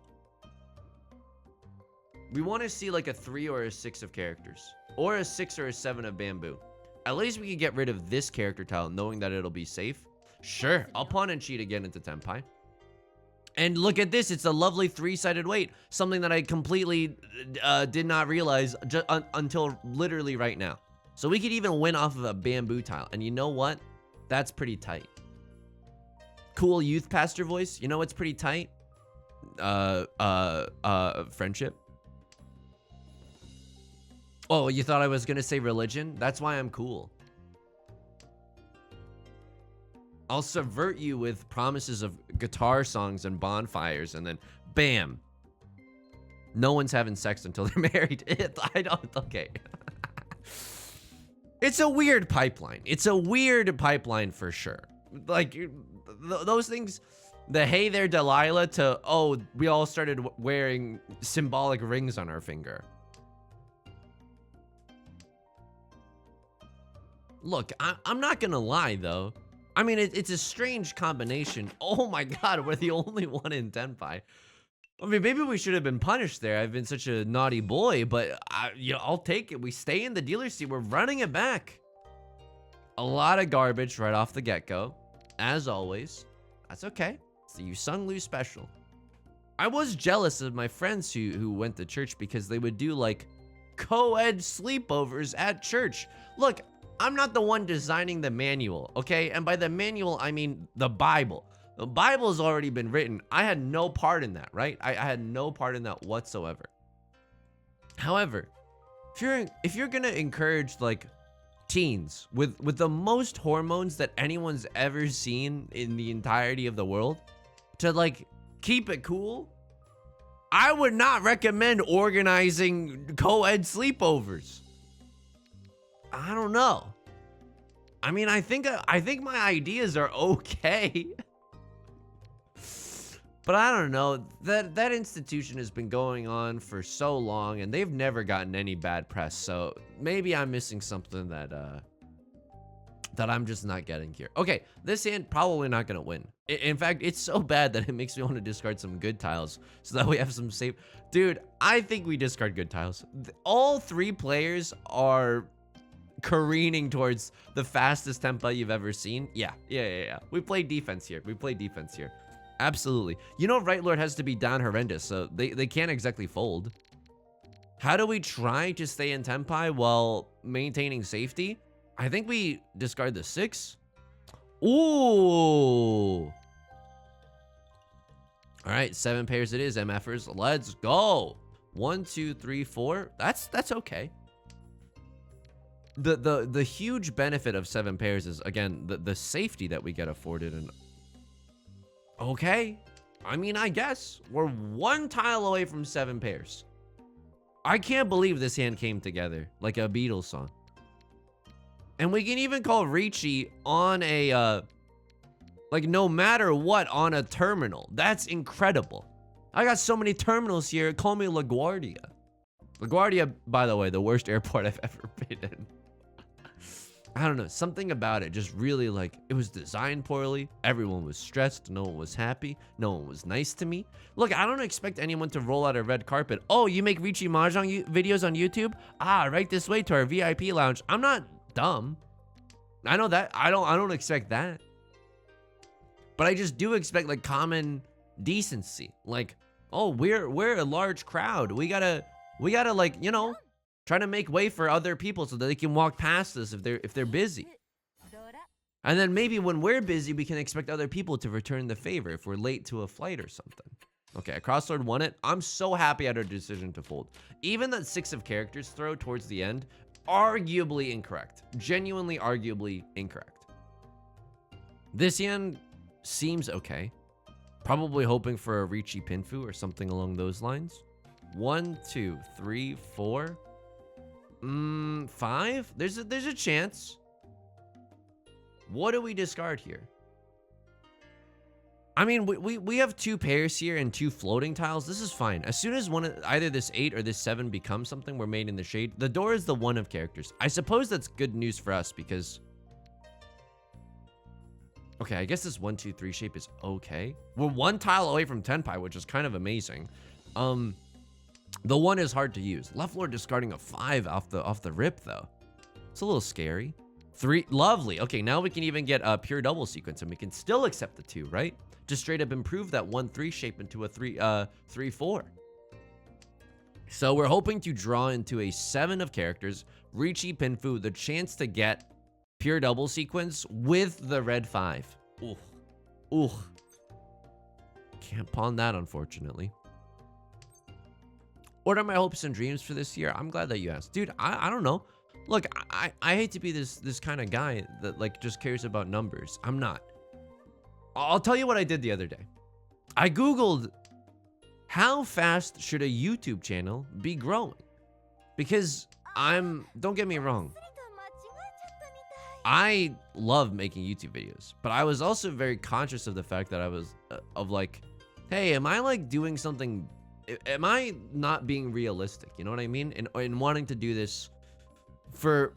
we want to see like a 3 or a 6 of characters, or a 6 or a 7 of bamboo. At least we can get rid of this character tile knowing that it'll be safe. Sure, I'll pawn and cheat again into Tenpai. And look at this, it's a lovely 3-sided weight, something that I completely did not realize until literally right now. So we could even win off of a bamboo tile. And you know what? That's pretty tight. Cool youth pastor voice. You know what's pretty tight? Friendship. Oh, you thought I was gonna say religion? That's why I'm cool. I'll subvert you with promises of guitar songs and bonfires, and then bam. No one's having sex until they're married. I don't, okay. It's a weird pipeline. It's a weird pipeline for sure. Like, those things, the hey there Delilah to, oh, we all started wearing symbolic rings on our finger. Look, I'm not gonna lie though. I mean, it's a strange combination. Oh my God, we're the only one in Tenpai. I mean, maybe we should have been punished there. I've been such a naughty boy, but I'll take it. We stay in the dealer's seat. We're running it back. A lot of garbage right off the get-go, as always. That's okay. It's the Yusong Liu special. I was jealous of my friends who went to church because they would do like co-ed sleepovers at church. Look, I'm not the one designing the manual, okay? And by the manual, I mean the Bible. The Bible's already been written. I had no part in that, right? I had no part in that whatsoever. However, if you're gonna encourage like teens with the most hormones that anyone's ever seen in the entirety of the world to like keep it cool, I would not recommend organizing co-ed sleepovers. I don't know. I mean, I think my ideas are okay. But I don't know, that institution has been going on for so long and they've never gotten any bad press. So maybe I'm missing something that that I'm just not getting here. Okay, this hand probably not gonna win. In fact, it's so bad that it makes me want to discard some good tiles so that we have some safe. Dude, I think we discard good tiles. All three players are careening towards the fastest tempo you've ever seen. Yeah. We play defense here. Absolutely. You know, Right Lord has to be down horrendous, so they can't exactly fold. How do we try to stay in tempi while maintaining safety? I think we discard the 6. Ooh. All right, 7 pairs it is, MFers. Let's go. 1, 2, 3, 4. That's okay. The huge benefit of 7 pairs is, again, the safety that we get afforded. And okay, I mean, I guess we're 1 tile away from 7 pairs. I can't believe this hand came together like a Beatles song. And we can even call Riichi on a like, no matter what, on a terminal. That's incredible. I got so many terminals here. Call me LaGuardia. LaGuardia, by the way, the worst airport I've ever been in. I don't know, something about it just really, like, it was designed poorly. Everyone was stressed. No one was happy. No one was nice to me. Look, I don't expect anyone to roll out a red carpet. Oh, you make Riichi Mahjong videos on YouTube? Ah, right this way to our VIP lounge. I'm not dumb. I know that. I don't expect that. But I just do expect, like, common decency. Like, oh, we're a large crowd. We gotta like, you know, try to make way for other people so that they can walk past us if they're busy. And then maybe when we're busy, we can expect other people to return the favor if we're late to a flight or something. Okay, a Crosslord won it. I'm so happy at our decision to fold. Even that 6 of characters throw towards the end, arguably incorrect. Genuinely arguably incorrect. This hand seems okay. Probably hoping for a Riichi Pinfu or something along those lines. 1, 2, 3, 4. 5? There's a chance. What do we discard here? I mean, we have 2 pairs here and 2 floating tiles. This is fine. As soon as either this 8 or this 7 becomes something, we're made in the shade. The door is the 1 of characters. I suppose that's good news for us because... Okay, I guess this 1, 2, 3 shape is okay. We're 1 tile away from Tenpai, which is kind of amazing. The 1 is hard to use. Left Lord discarding a 5 off the rip, though. It's a little scary. 3, lovely. Okay, now we can even get a pure double sequence, and we can still accept the 2, right? Just straight up improve that 1-3 shape into a 3-4. So we're hoping to draw into a 7 of characters, Riichi Pinfu, the chance to get pure double sequence with the red 5. Ooh. Can't pawn that, unfortunately. What are my hopes and dreams for this year? I'm glad that you asked. Dude, I don't know. Look, I hate to be this kind of guy that, like, just cares about numbers. I'm not. I'll tell you what I did the other day. I Googled how fast should a YouTube channel be growing? Because don't get me wrong, I love making YouTube videos, but I was also very conscious of the fact that I was like, hey, am I like doing something? Am I not being realistic? You know what I mean? And wanting to do this for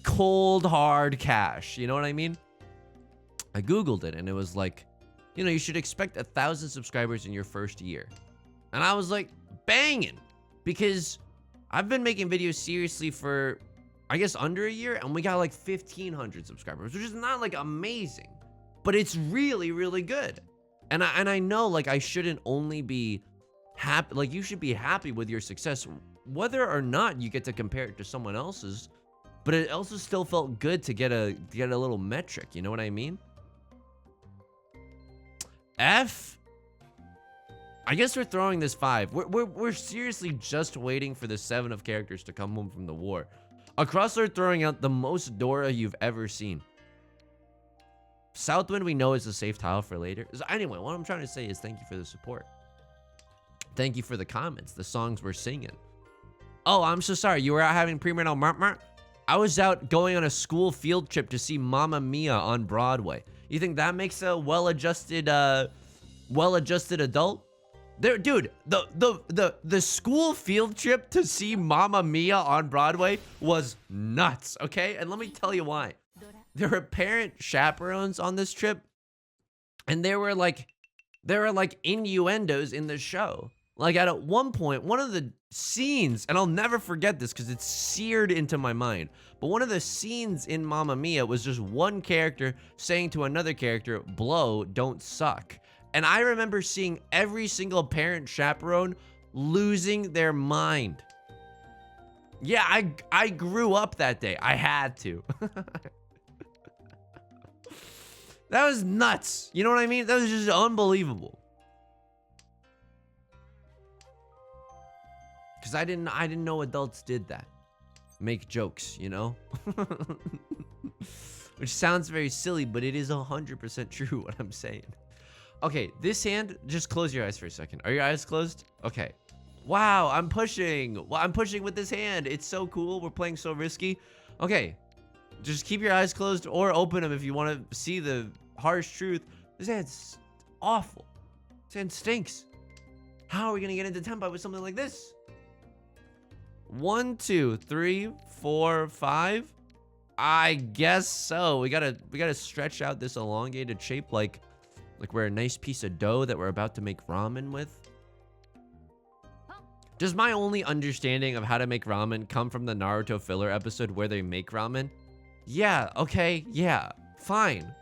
cold, hard cash. You know what I mean? I Googled it and it was like, you know, you should expect 1,000 subscribers in your first year. And I was like, banging, because I've been making videos seriously for, I guess, under a year, and we got like 1,500 subscribers, which is not like amazing, but it's really, really good. And I know, like, I shouldn't only be happy, like, you should be happy with your success, whether or not you get to compare it to someone else's, but it also still felt good to get a little metric, you know what I mean? F, I guess we're throwing this 5. We're seriously just waiting for the 7 of characters to come home from the war. A Crosslord throwing out the most Dora you've ever seen. Southwind we know is a safe tile for later. So anyway, what I'm trying to say is thank you for the support. Thank you for the comments, the songs we're singing. Oh, I'm so sorry. You were out having premarital mark. I was out going on a school field trip to see Mamma Mia on Broadway. You think that makes a well-adjusted adult? There, dude, the school field trip to see Mamma Mia on Broadway was nuts, okay? And let me tell you why. there were parent chaperones on this trip, and there were like innuendos in the show. Like at one point, one of the scenes, and I'll never forget this because it's seared into my mind, but one of the scenes in Mamma Mia was just one character saying to another character, "Blow, don't suck." And I remember seeing every single parent chaperone losing their mind. Yeah, I grew up that day. I had to. That was nuts. You know what I mean? That was just unbelievable. Because I didn't know adults did that. Make jokes, you know? Which sounds very silly, but it is 100% true what I'm saying. Okay, this hand, just close your eyes for a second. Are your eyes closed? Okay. Wow, I'm pushing. Well, I'm pushing with this hand. It's so cool. We're playing so risky. Okay, just keep your eyes closed or open them if you want to see the harsh truth. This hand's awful. This hand stinks. How are we going to get into Tenpai with something like this? 1, 2, 3, 4, 5. I guess so. We gotta stretch out this elongated shape like we're a nice piece of dough that we're about to make ramen with. Does my only understanding of how to make ramen come from the Naruto filler episode where they make ramen? Yeah, okay, yeah, fine.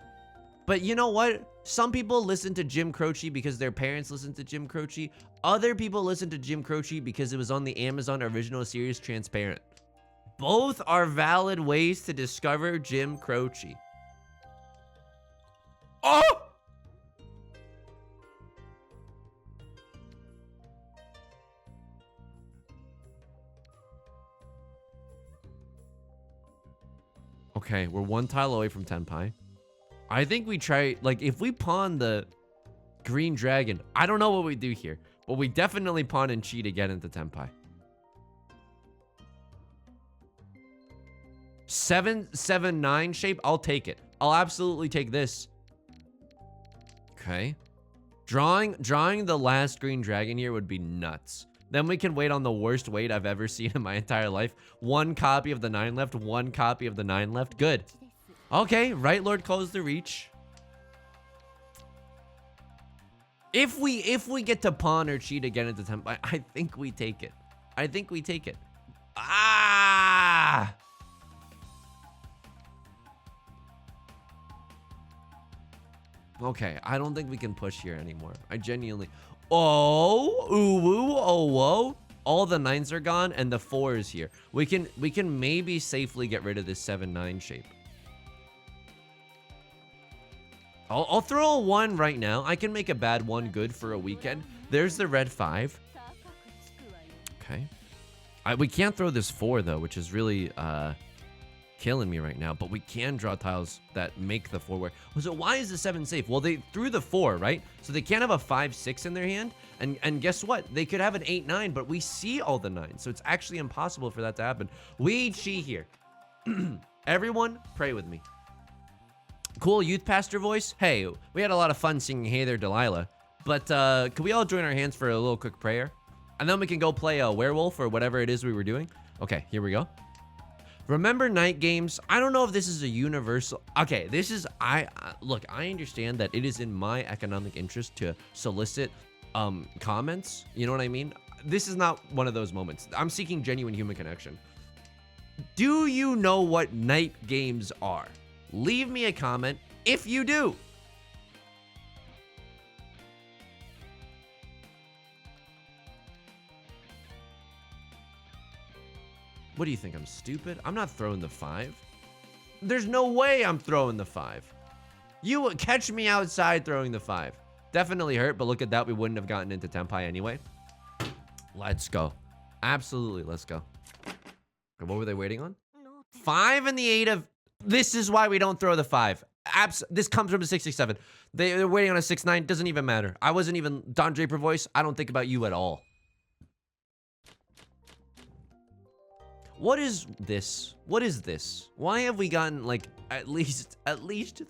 But you know what? Some people listen to Jim Croce because their parents listen to Jim Croce. Other people listen to Jim Croce because it was on the Amazon original series Transparent. Both are valid ways to discover Jim Croce. Oh! Okay, we're one tile away from Tenpai. I think we try, like, if we pawn the green dragon, I don't know what we do here, but we definitely pawn and cheat to get into Tenpai. 7-7-9 shape, I'll take it. I'll absolutely take this. Okay. Drawing the last green dragon here would be nuts. Then we can wait on the worst wait I've ever seen in my entire life. 1 copy of the 9 left, 1 copy of the 9 left. Good. Okay, Right Lord calls the reach. If we get to pawn or cheat again into Tenpai, I think we take it. I think we take it. Ah! Okay, I don't think we can push here anymore. I genuinely... Oh, ooh, woo, oh, whoa. All the 9s are gone and the 4 is here. We can maybe safely get rid of this 7-9 shape. I'll throw a 1 right now. I can make a bad 1 good for a weekend. There's the red 5. Okay. We can't throw this 4 though, which is really killing me right now. But we can draw tiles that make the 4 work. So why is the 7 safe? Well, they threw the 4, right? So they can't have a 5-6 in their hand. And guess what? They could have an 8-9, but we see all the 9s. So it's actually impossible for that to happen. We cheat here. Everyone, pray with me. Cool youth pastor voice. Hey, we had a lot of fun singing Hey There Delilah. But could we all join our hands for a little quick prayer? And then we can go play a werewolf or whatever it is we were doing. Okay, here we go. Remember night games? I don't know if this is a universal... Okay, this is... Look, I understand that it is in my economic interest to solicit comments. You know what I mean? This is not one of those moments. I'm seeking genuine human connection. Do you know what night games are? Leave me a comment if you do. What do you think? I'm stupid? I'm not throwing the 5. There's no way I'm throwing the 5. You would catch me outside throwing the 5. Definitely hurt, but look at that. We wouldn't have gotten into Tenpai anyway. Let's go. Absolutely, let's go. What were they waiting on? 5 and the 8 of... This is why we don't throw the 5. This comes from a 6-6-7. They're waiting on a 6-9. Doesn't even matter. I wasn't even Don Draper voice. I don't think about you at all. What is this? What is this? Why have we gotten like at least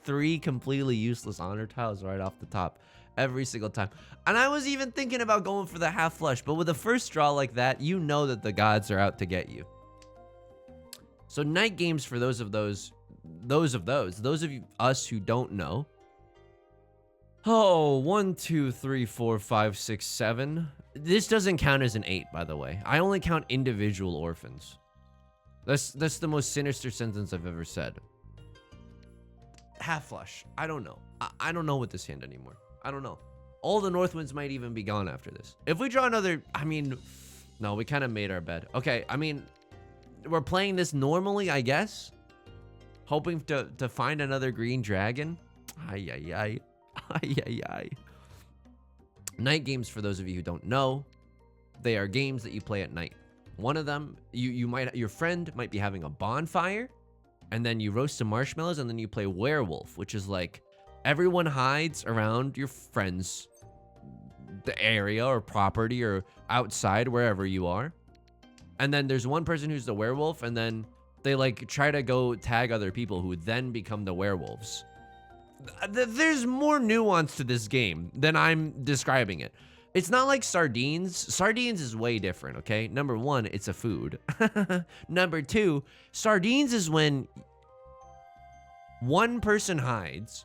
3 completely useless honor tiles right off the top every single time? And I was even thinking about going for the half flush, but with the first draw like that, you know that the gods are out to get you. So night games, for those those of us who don't know. Oh, 1, 2, 3, 4, 5, 6, 7. This doesn't count as an 8, by the way. I only count individual orphans. That's the most sinister sentence I've ever said. Half flush. I don't know. I don't know with this hand anymore. I don't know. All the north winds might even be gone after this. If we draw another, I mean, no, we kind of made our bed. Okay, I mean, we're playing this normally, I guess. Hoping to find another green dragon. Ay, ay, ay. Ay, ay, ay. Night games, for those of you who don't know, they are games that you play at night. One of them, your friend might be having a bonfire, and then you roast some marshmallows, and then you play werewolf, which is like everyone hides around your friend's the area or property or outside wherever you are, and then there's one person who's the werewolf, and then they like try to go tag other people who then become the werewolves. There's more nuance to this game than I'm describing it. It's not like sardines. Sardines is way different, okay? Number one, it's a food. Number two, sardines is when one person hides,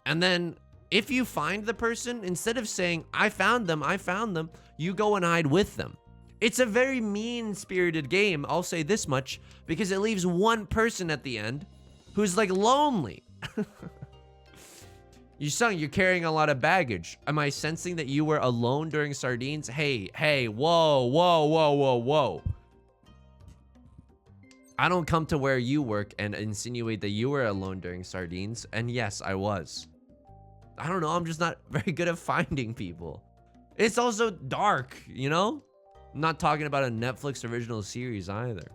and then if you find the person, instead of saying, I found them, you go and hide with them. It's a very mean-spirited game, I'll say this much, because it leaves one person at the end who's like lonely. Yusong, you're carrying a lot of baggage. Am I sensing that you were alone during sardines? Hey, whoa, whoa, whoa, whoa, whoa. I don't come to where you work and insinuate that you were alone during sardines. And yes, I was. I don't know, I'm just not very good at finding people. It's also dark, you know? I'm not talking about a Netflix original series either.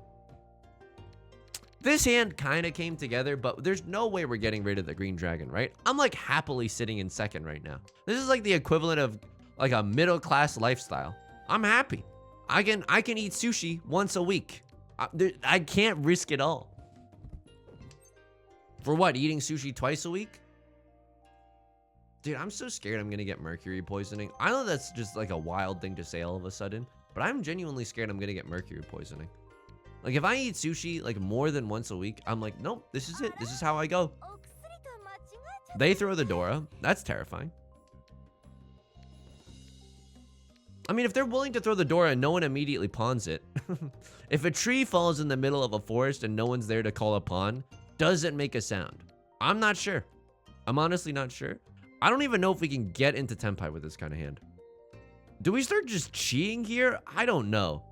This hand kind of came together, but there's no way we're getting rid of the green dragon, right? I'm like happily sitting in second right now. This is like the equivalent of like a middle-class lifestyle. I'm happy. I can eat sushi once a week. I can't risk it all. For what? Eating sushi twice a week? Dude, I'm so scared I'm gonna get mercury poisoning. I know that's just like a wild thing to say all of a sudden, but I'm genuinely scared I'm gonna get mercury poisoning. Like, if I eat sushi, like, more than once a week, I'm like, nope, this is it. This is how I go. They throw the Dora. That's terrifying. I mean, if they're willing to throw the Dora and no one immediately pawns it. If a tree falls in the middle of a forest and no one's there to call a pawn, does it make a sound? I'm not sure. I'm honestly not sure. I don't even know if we can get into Tenpai with this kind of hand. Do we start just cheating here? I don't know.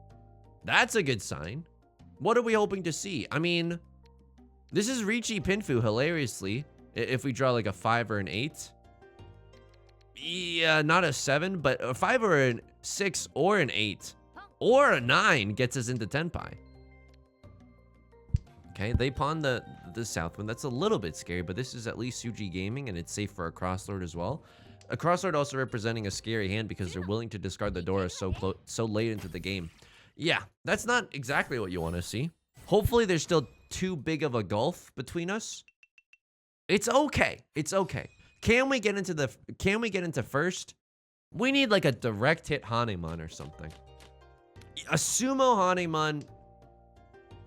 That's a good sign. What are we hoping to see? I mean, this is Riichi Pinfu, hilariously. If we draw like a 5 or an 8. Yeah, not a 7, but a 5 or a 6 or an 8 or a 9 gets us into Tenpai. Okay, they pawn the Southwind. That's a little bit scary, but this is at least Suji Gaming, and it's safe for a Crosslord as well. A Crosslord also representing a scary hand because they're willing to discard the Dora so late into the game. Yeah, that's not exactly what you want to see. Hopefully there's still too big of a gulf between us. It's okay. It's okay. Can we get into first? We need like a direct hit Hanemon or something. A sumo Hanemon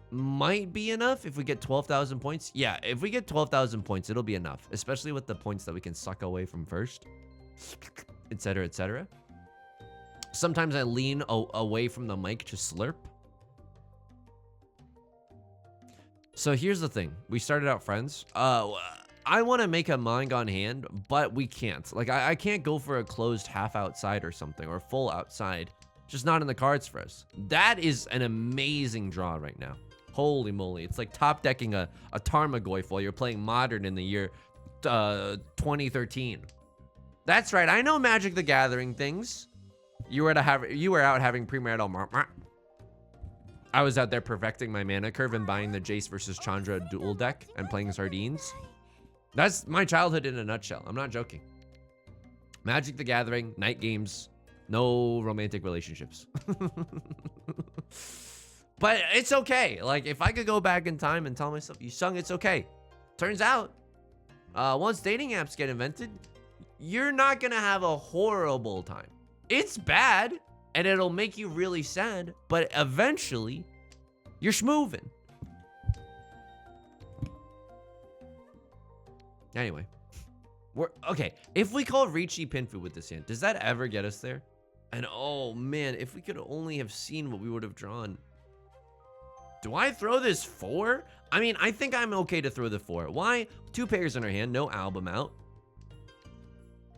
might be enough if we get 12,000 points. Yeah, if we get 12,000 points, it'll be enough, especially with the points that we can suck away from first, etc., etc. Sometimes I lean away from the mic to slurp. So here's the thing. We started out friends. I want to make a Mangon hand, but we can't. Like, I can't go for a closed half outside or something, or full outside. Just not in the cards for us. That is an amazing draw right now. Holy moly. It's like top decking a Tarmogoyf while you're playing Modern in the year 2013. That's right. I know Magic the Gathering things. You were out having premarital. I was out there perfecting my mana curve and buying the Jace versus Chandra dual deck and playing sardines. That's my childhood in a nutshell. I'm not joking. Magic the Gathering, night games, no romantic relationships. But it's okay. Like, if I could go back in time and tell myself, Yusong, it's okay. Turns out, once dating apps get invented, you're not gonna have a horrible time. It's bad, and it'll make you really sad, but eventually, you're schmoovin'. Anyway. We're okay. If we call Riichi Pinfu with this hand, does that ever get us there? And oh man, if we could only have seen what we would have drawn. Do I throw this 4? I mean, I think I'm okay to throw the 4. Why? 2 pairs in our hand, no album out.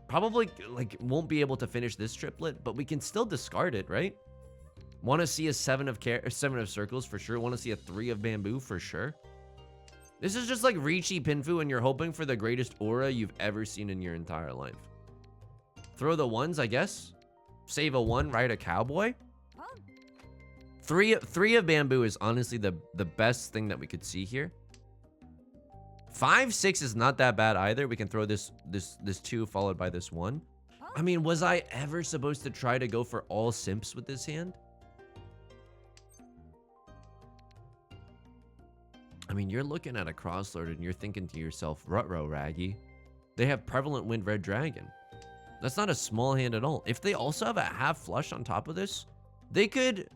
Probably like won't be able to finish this triplet, but we can still discard it, right? Want to see a 7 of circles for sure. Want to see a 3 of bamboo for sure. This is just like Riichi Pinfu and you're hoping for the greatest aura you've ever seen in your entire life. Throw the 1s, I guess. Save a 1, ride a cowboy. 3 of bamboo is honestly the best thing that we could see here. 5, 6 is not that bad either. We can throw this 2 followed by this 1. I mean, was I ever supposed to try to go for all simps with this hand? I mean, you're looking at a crosslord and you're thinking to yourself, ruh-roh, Raggy. They have prevalent wind red dragon. That's not a small hand at all. If they also have a half flush on top of this, they could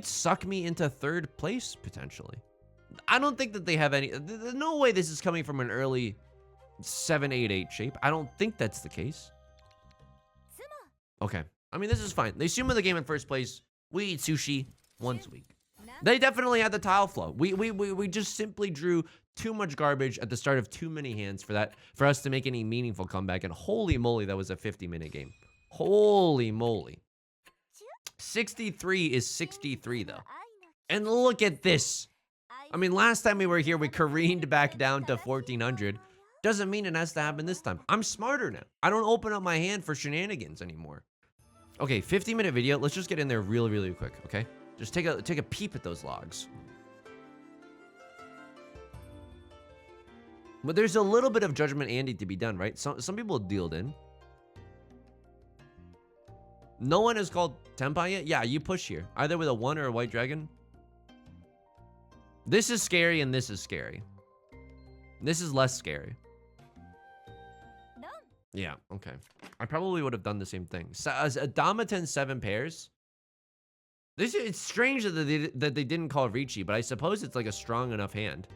suck me into 3rd place potentially. I don't think that they have any. There's no way this is coming from an early 7-8-8 shape. I don't think that's the case. Okay. I mean, this is fine. They sumo the game in 1st place. We eat sushi once a week. They definitely had the tile flow. We just simply drew too much garbage at the start of too many hands for us to make any meaningful comeback. And holy moly, that was a 50-minute game. Holy moly. 63 is 63 though. And look at this. I mean, last time we were here, we careened back down to 1400. Doesn't mean it has to happen this time. I'm smarter now. I don't open up my hand for shenanigans anymore. Okay, 50-minute video. Let's just get in there really, really quick, okay? Just take a peep at those logs. But there's a little bit of Judgment Andy to be done, right? Some people dealed in. No one has called Tenpai yet? Yeah, you push here. Either with a 1 or a white dragon. This is scary and this is scary. This is less scary. No. Yeah, okay. I probably would have done the same thing. So, as a Damaten 7 pairs. It's strange that they didn't call Riichi, but I suppose it's like a strong enough hand.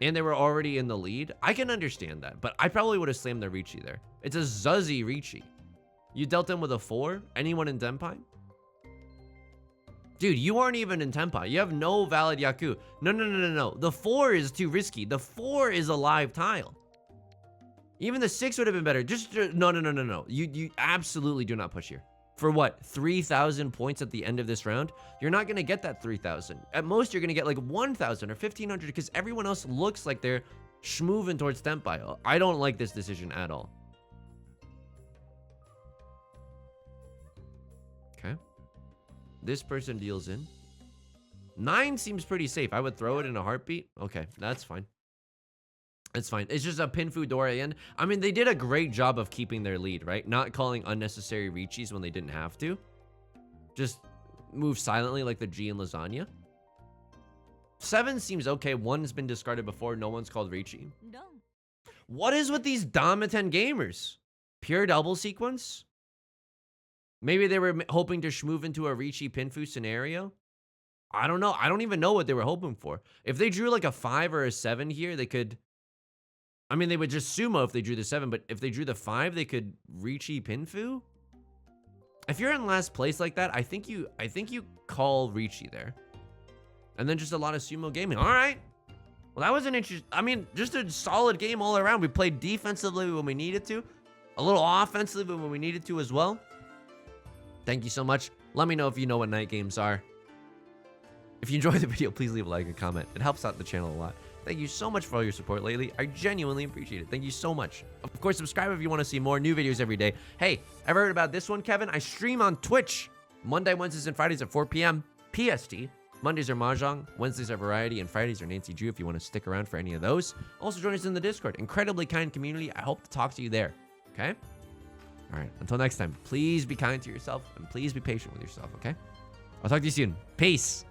And they were already in the lead. I can understand that, but I probably would have slammed the Riichi there. It's a Zuzzy Riichi. You dealt him with a 4? Anyone in Tenpai? Dude, you aren't even in Tenpai. You have no valid Yaku. No. The 4 is too risky. The 4 is a live tile. Even the 6 would have been better. No. You absolutely do not push here. For what, 3,000 points at the end of this round? You're not going to get that 3,000. At most, you're going to get like 1,000 or 1,500 because everyone else looks like they're schmoving towards Tenpai. I don't like this decision at all. Okay. This person deals in. 9 seems pretty safe. I would throw it in a heartbeat. Okay, that's fine. It's fine. It's just a Pinfu door at the end. I mean, they did a great job of keeping their lead, right? Not calling unnecessary Riichis when they didn't have to. Just move silently like the G in lasagna. 7 seems okay. 1's been discarded before. No one's called Riichi. No. What is with these Damaten gamers? Pure double sequence? Maybe they were hoping to schmoove into a Riichi Pinfu scenario? I don't know. I don't even know what they were hoping for. If they drew like a 5 or a 7 here, they could... I mean, they would just sumo if they drew the 7, but if they drew the 5, they could Riichi Pinfu? If you're in last place like that, I think you call Riichi there. And then just a lot of sumo gaming. All right. Well, that was an interesting... I mean, just a solid game all around. We played defensively when we needed to. A little offensively when we needed to as well. Thank you so much. Let me know if you know what night games are. If you enjoyed the video, please leave a like and comment. It helps out the channel a lot. Thank you so much for all your support lately. I genuinely appreciate it. Thank you so much. Of course, subscribe if you want to see more new videos every day. Hey, ever heard about this one, Kevin? I stream on Twitch Monday, Wednesdays, and Fridays at 4 p.m. PST. Mondays are Mahjong, Wednesdays are Variety, and Fridays are Nancy Drew if you want to stick around for any of those. Also, join us in the Discord. Incredibly kind community. I hope to talk to you there. Okay? All right. Until next time, please be kind to yourself and please be patient with yourself, okay? I'll talk to you soon. Peace.